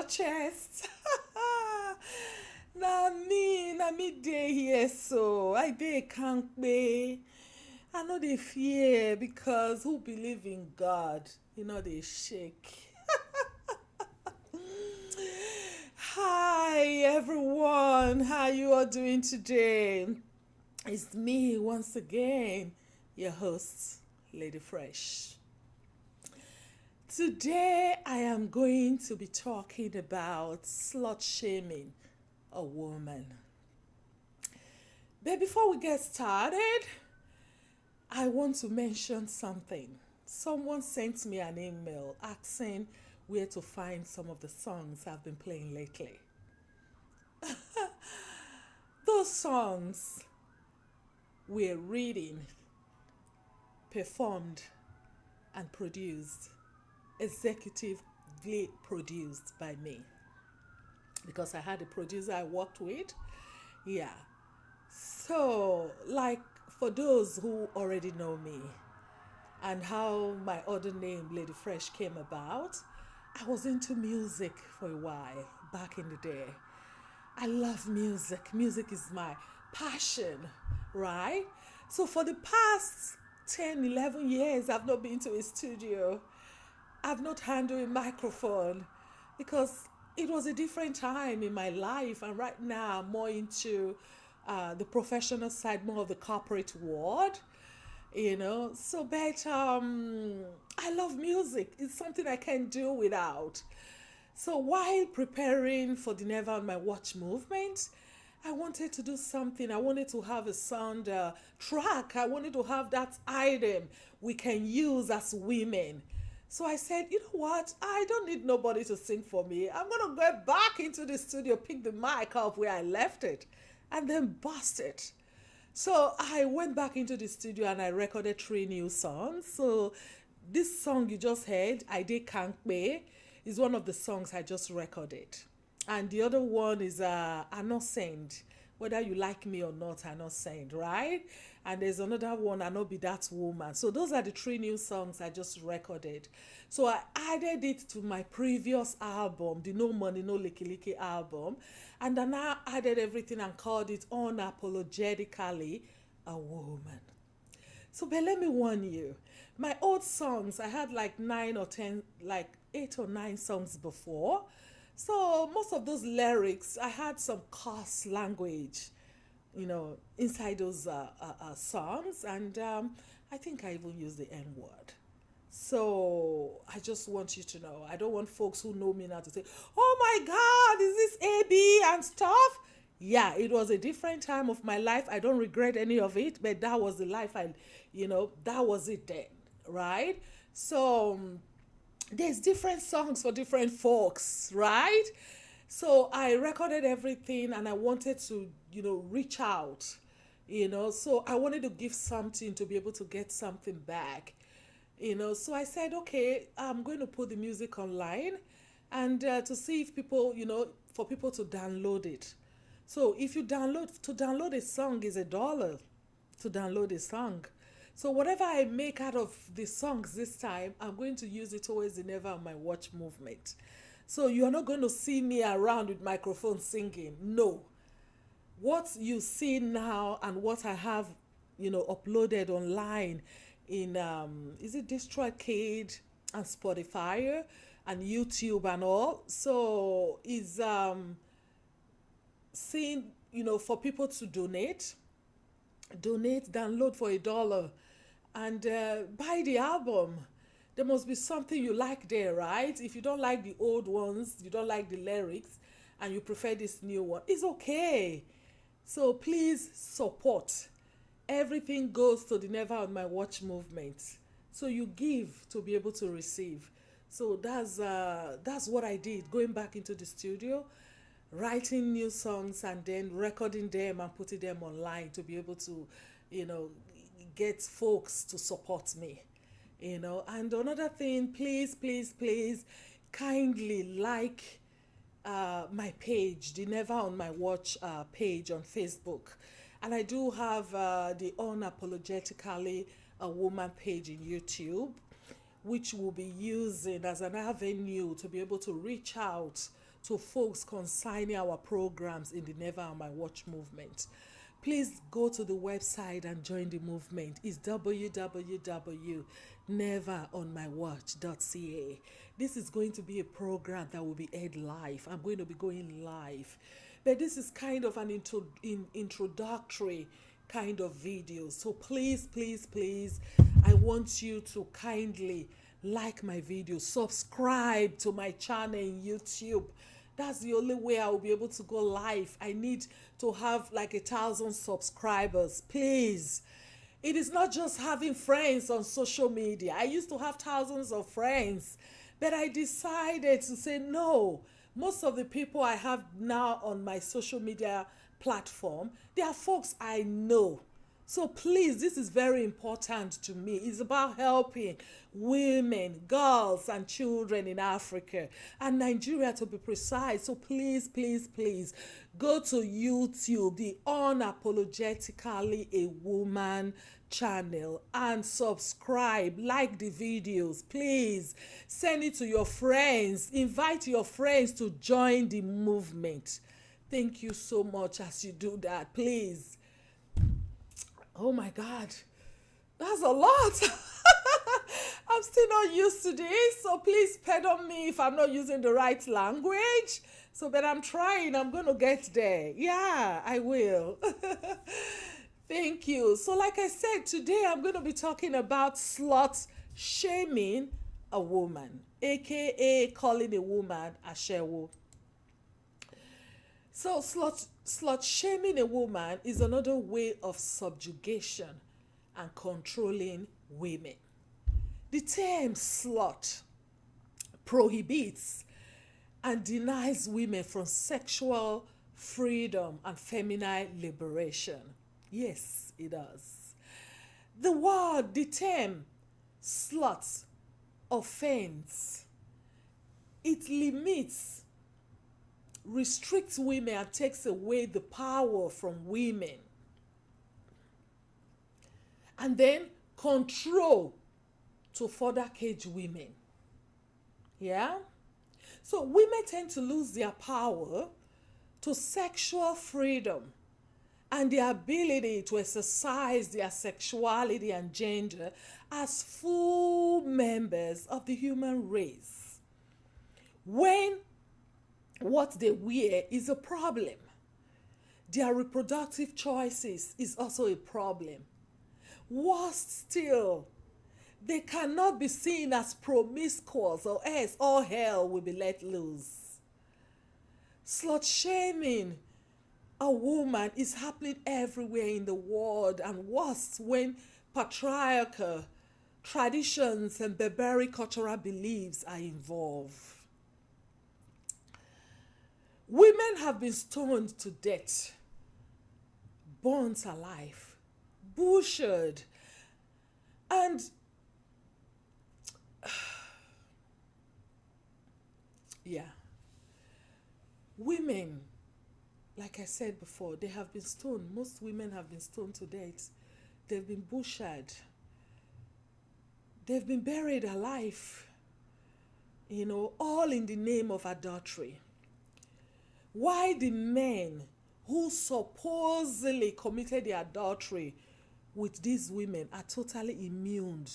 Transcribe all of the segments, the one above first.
your chest. Na me dey here so. I dey kampe. I know they fear because who believe in God, they shake. Hi everyone, how you all doing today? It's me once again, your host, Lady Fresh. Today I am going to be talking about slut shaming a woman. But before we get started, I want to mention something. Someone sent me an email asking where to find some of the songs I've been playing lately. Those songs were written, performed, and produced, executively produced by me. Because I had a producer I worked with. Yeah. So, like, for those who already know me and how my other name, Lady Fresh, came about, I was into music for a while back in the day. I love music. Music is my passion, right? So for the past 10, 11 years, I've not been to a studio. I've not handled a microphone because it was a different time in my life. And right now, I'm more into the professional side, more of the corporate world. So but I love music. It's something I can't do without. So while preparing for the Never on My Watch movement, I wanted to do something. I wanted to have a sound track. I wanted to have that item we can use as women. So I said, you know what? I don't need nobody to sing for me. I'm going to go back into the studio, pick the mic up where I left it, and then bust it. So I went back into the studio and I recorded 3 new songs. So this song you just heard, I Did Can't Pay, is one of the songs I just recorded. And the other one is I'm Not Send. Whether you like me or not, I'm Not Send, right? And there's another one, I Not Be That Woman. So those are the 3 new songs I just recorded. So I added it to my previous album, the No Money, No Licky Licky album. And then I added everything and called it Unapologetically a Woman. So, but let me warn you, my old songs, I had like 9 or 10, like 8 or 9 songs before. So, most of those lyrics, I had some coarse language, inside those songs. And I think I even used the N word. So I just want you to know, I don't want folks who know me now to say, oh my God, is this AB and stuff? Yeah, it was a different time of my life. I don't regret any of it, but that was the life that was it then, right? So there's different songs for different folks, right? So I recorded everything and I wanted to, reach out, so I wanted to give something to be able to get something back. So I said, okay, I'm going to put the music online and to see if people, for people to download it. So if you to download a song is $1 to download a song. So whatever I make out of the songs this time, I'm going to use it towards the Never on My Watch movement. So you're not going to see me around with microphone singing. No. What you see now and what I have, uploaded online in is it DistroKid and Spotify and YouTube and all. So is seeing, for people to download for $1 and buy the album. There must be something you like there, right? If you don't like the old ones, you don't like the lyrics, and you prefer this new one, it's okay. So please support. Everything goes to the Never on My Watch movement. So you give to be able to receive. So that's what I did, going back into the studio, writing new songs and then recording them and putting them online to be able to, get folks to support me. And another thing, please, please, please, kindly like my page, the Never on My Watch page on Facebook. And I do have the Unapologetically a Woman page in YouTube, which we'll be using as an avenue to be able to reach out to folks concerning our programs in the Never on My Watch movement. Please go to the website and join the movement. It's www.neveronmywatch.ca. This is going to be a program that will be aired live. I'm going to be going live. But this is kind of an introductory kind of video. So please, please, please, I want you to kindly like my video, subscribe to my channel in YouTube. That's the only way I will be able to go live. I need to have like 1,000 subscribers, please. It is not just having friends on social media. I used to have thousands of friends, but I decided to say no. Most of the people I have now on my social media platform, they are folks I know. So please, this is very important to me. It's about helping women, girls, and children in Africa and Nigeria, to be precise. So please, please, please go to YouTube, the Unapologetically a Woman channel, and subscribe, like the videos. Please send it to your friends. Invite your friends to join the movement. Thank you so much as you do that, please. Oh my God, that's a lot. I'm still not used to this, so please pardon me if I'm not using the right language. So, but I'm trying, I'm going to get there. Yeah, I will. Thank you. So like I said, today I'm going to be talking about slut shaming a woman, aka calling a woman a shewo. So slut shaming a woman is another way of subjugation and controlling women. The term slut prohibits and denies women from sexual freedom and feminine liberation. Yes, it does. The term slut offends. It limits, restricts women, and takes away the power from women. And then control to further cage women. Yeah? So women tend to lose their power to sexual freedom and the ability to exercise their sexuality and gender as full members of the human race. When what they wear is a problem, their reproductive choices is also a problem. Worse still, they cannot be seen as promiscuous, or else all hell will be let loose. Slut shaming a woman is happening everywhere in the world, and worse when patriarchal traditions and barbaric cultural beliefs are involved. Women have been stoned to death, burnt alive, butchered, and yeah, women, like I said before, they have been stoned. Most women have been stoned to death. They've been butchered. They've been buried alive, all in the name of adultery. Why the men who supposedly committed the adultery with these women are totally immune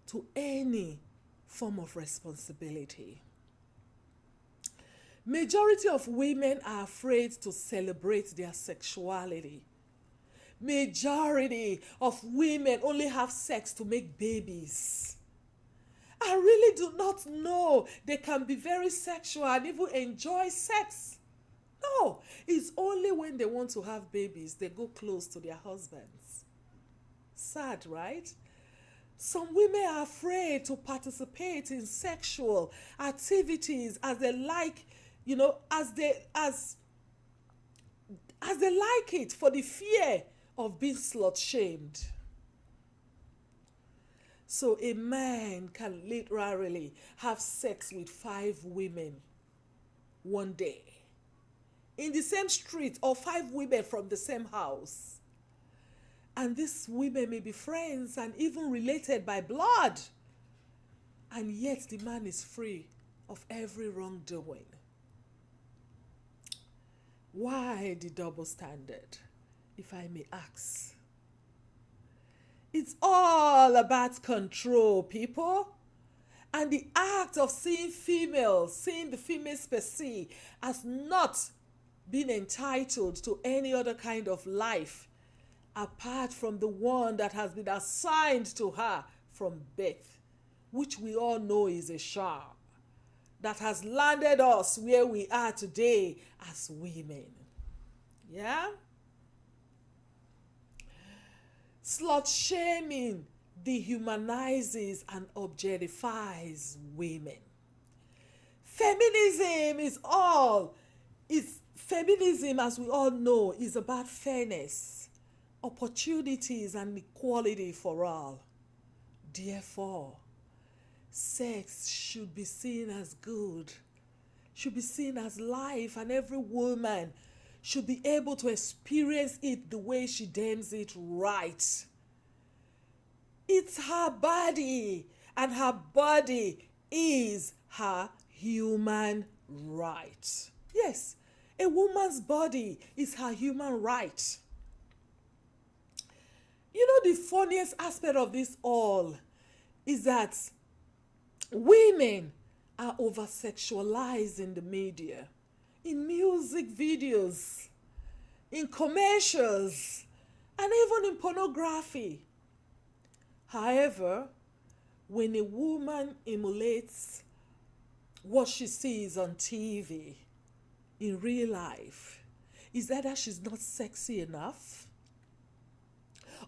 to any form of responsibility. Majority of women are afraid to celebrate their sexuality. Majority of women only have sex to make babies. I really do not know they can be very sexual and even enjoy sex. No, it's only when they want to have babies they go close to their husbands. Sad, right? Some women are afraid to participate in sexual activities as they like, as they like it, for the fear of being slut shamed. So a man can literally have sex with 5 women one day in the same street, or 5 women from the same house. And these women may be friends and even related by blood. And yet the man is free of every wrongdoing. Why the double standard, if I may ask? It's all about control, people. And the act of seeing the female species as not being entitled to any other kind of life apart from the one that has been assigned to her from birth, which we all know is a charm that has landed us where we are today as women. Yeah? Slut shaming dehumanizes and objectifies women. Feminism, as we all know, is about fairness, opportunities, and equality for all. Therefore, sex should be seen as good, should be seen as life, and every woman should be able to experience it the way she deems it right. It's her body, and her body is her human right. Yes, a woman's body is her human right. You know, the funniest aspect of this all is that women are over sexualized in the media, in music videos, in commercials, and even in pornography. However, when a woman emulates what she sees on TV in real life, is either she's not sexy enough,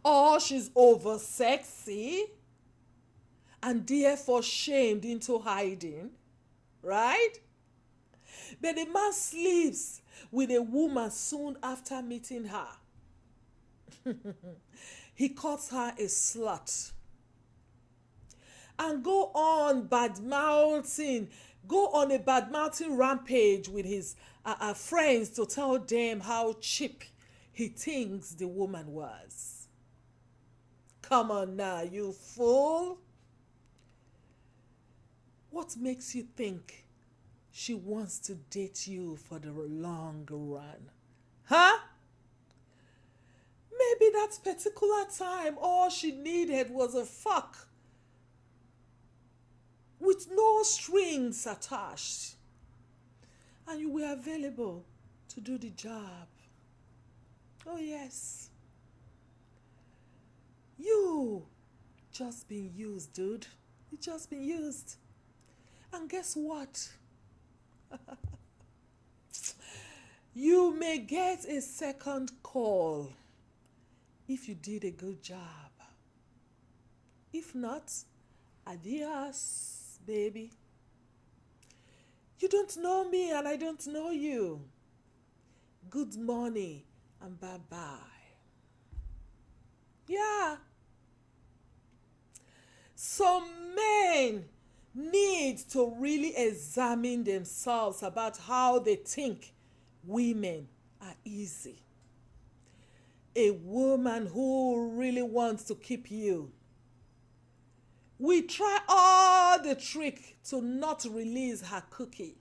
or she's over sexy and therefore shamed into hiding, right? But a man sleeps with a woman soon after meeting her. He calls her a slut. And go on a bad mouthing rampage with his friends to tell them how cheap he thinks the woman was. Come on now, you fool. What makes you think she wants to date you for the long run? Huh? Maybe that particular time all she needed was a fuck with no strings attached. And you were available to do the job. Oh yes. You just been used, dude. You just been used. And guess what? You may get a second call if you did a good job. If not, adios, baby. You don't know me and I don't know you. Good morning and bye-bye. Yeah. Some men need to really examine themselves about how they think women are easy. A woman who really wants to keep you. We try all the trick to not release her cookie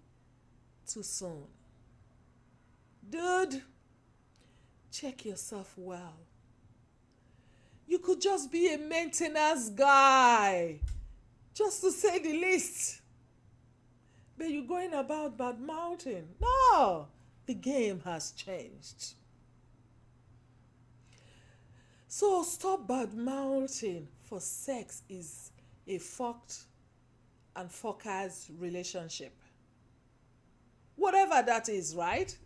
too soon. Dude, check yourself well. You could just be a maintenance guy, just to say the least. But you're going about bad mouthing. No, the game has changed. So stop bad mouthing, for sex is a fucked and fuckers relationship. Whatever that is, right?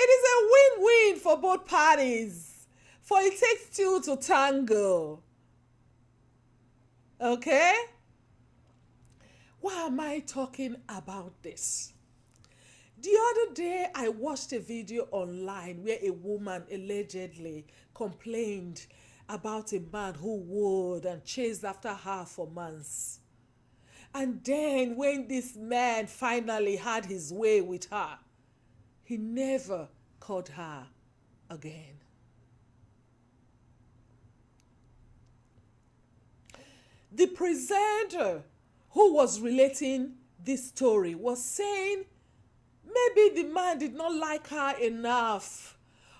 It is a win-win for both parties. For it takes two to tango. Okay? Why am I talking about this? The other day, I watched a video online where a woman allegedly complained about a man who would and chased after her for months. And then when this man finally had his way with her, he never called her again. The presenter who was relating this story was saying maybe the man did not like her enough,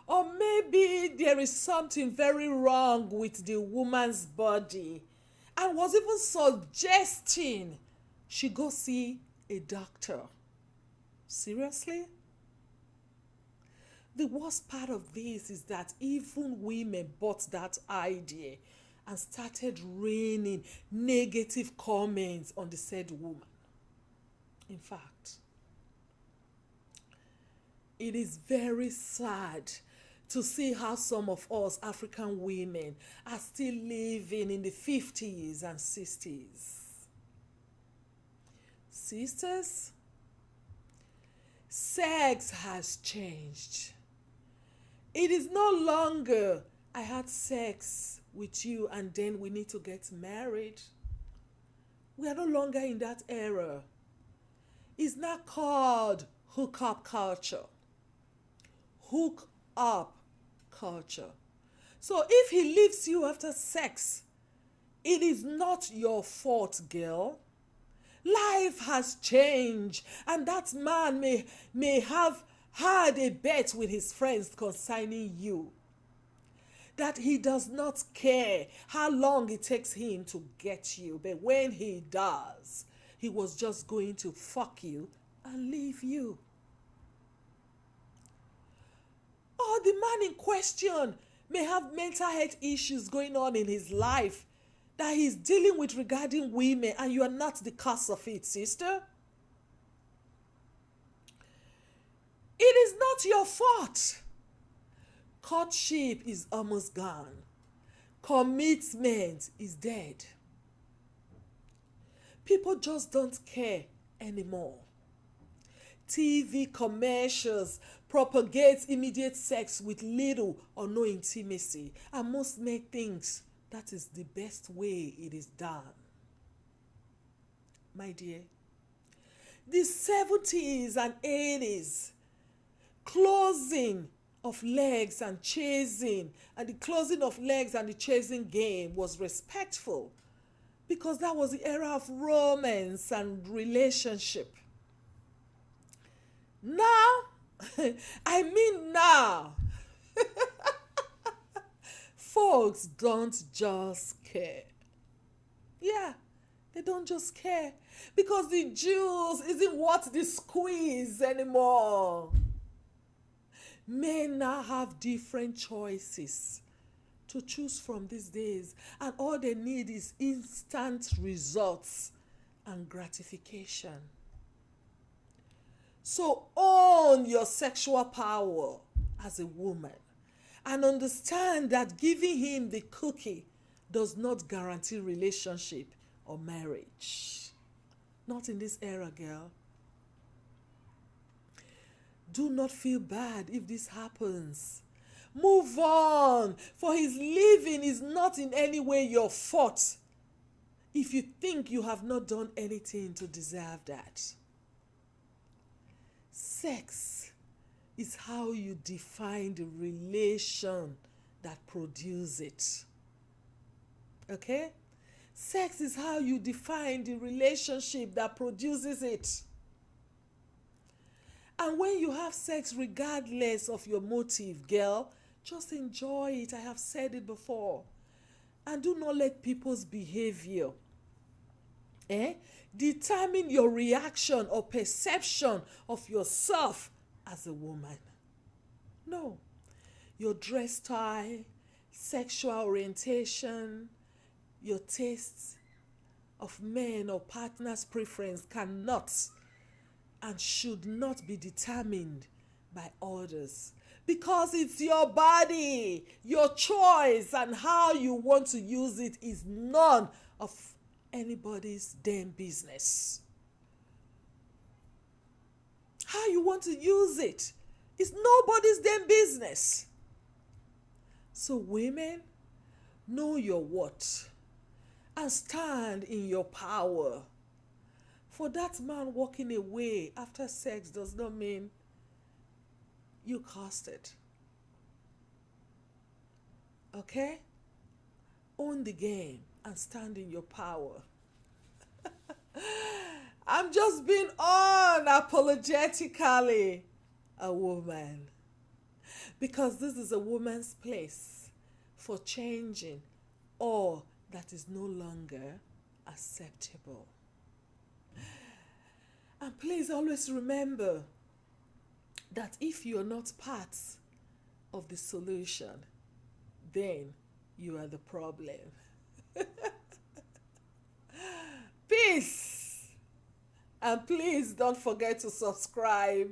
or maybe there is something very wrong with the woman's body, and was even suggesting she go see a doctor. Seriously? The worst part of this is that even women bought that idea and started raining negative comments on the said woman. In fact, it is very sad to see how some of us African women are still living in the 50s and 60s. Sisters, sex has changed. It is no longer, I had sex with you and then we need to get married. We are no longer in that era. It's not called hookup culture. Hook up culture. So if he leaves you after sex, it is not your fault, girl. Life has changed, and that man may have had a bet with his friends concerning you, that he does not care how long it takes him to get you, but when he does, he was just going to fuck you and leave you. Or the man in question may have mental health issues going on in his life that he's dealing with regarding women, and you are not the cause of it, sister. It is not your fault. Courtship is almost gone. Commitment is dead. People just don't care anymore. TV commercials propagate immediate sex with little or no intimacy, and most men think that is the best way it is done. My dear, the 70s and 80s closing of legs and chasing, and the closing of legs and the chasing game was respectful because that was the era of romance and relationship. Now, I mean now, folks don't just care. Yeah, they don't just care because the juice isn't worth the squeeze anymore. Men now have different choices to choose from these days, and all they need is instant results and gratification. So own your sexual power as a woman and understand that giving him the cookie does not guarantee relationship or marriage. Not in this era, girl. Do not feel bad if this happens. Move on, for his leaving is not in any way your fault if you think you have not done anything to deserve that. Sex is how you define the relation that produces it. Okay? Sex is how you define the relationship that produces it. And when you have sex, regardless of your motive, girl, just enjoy it. I have said it before. And do not let people's behavior determine your reaction or perception of yourself as a woman. No. Your dress style, sexual orientation, your tastes of men or partner's preference cannot and should not be determined by others, because it's your body, your choice, and how you want to use it is none of anybody's damn business. How you want to use it is nobody's damn business. So women, know your worth and stand in your power. For that man walking away after sex does not mean you caused it. Okay? Own the game and stand in your power. I'm just being unapologetically a woman. Because this is a woman's place for changing all that is no longer acceptable. And please always remember that if you're not part of the solution, then you are the problem. Peace. And please don't forget to subscribe.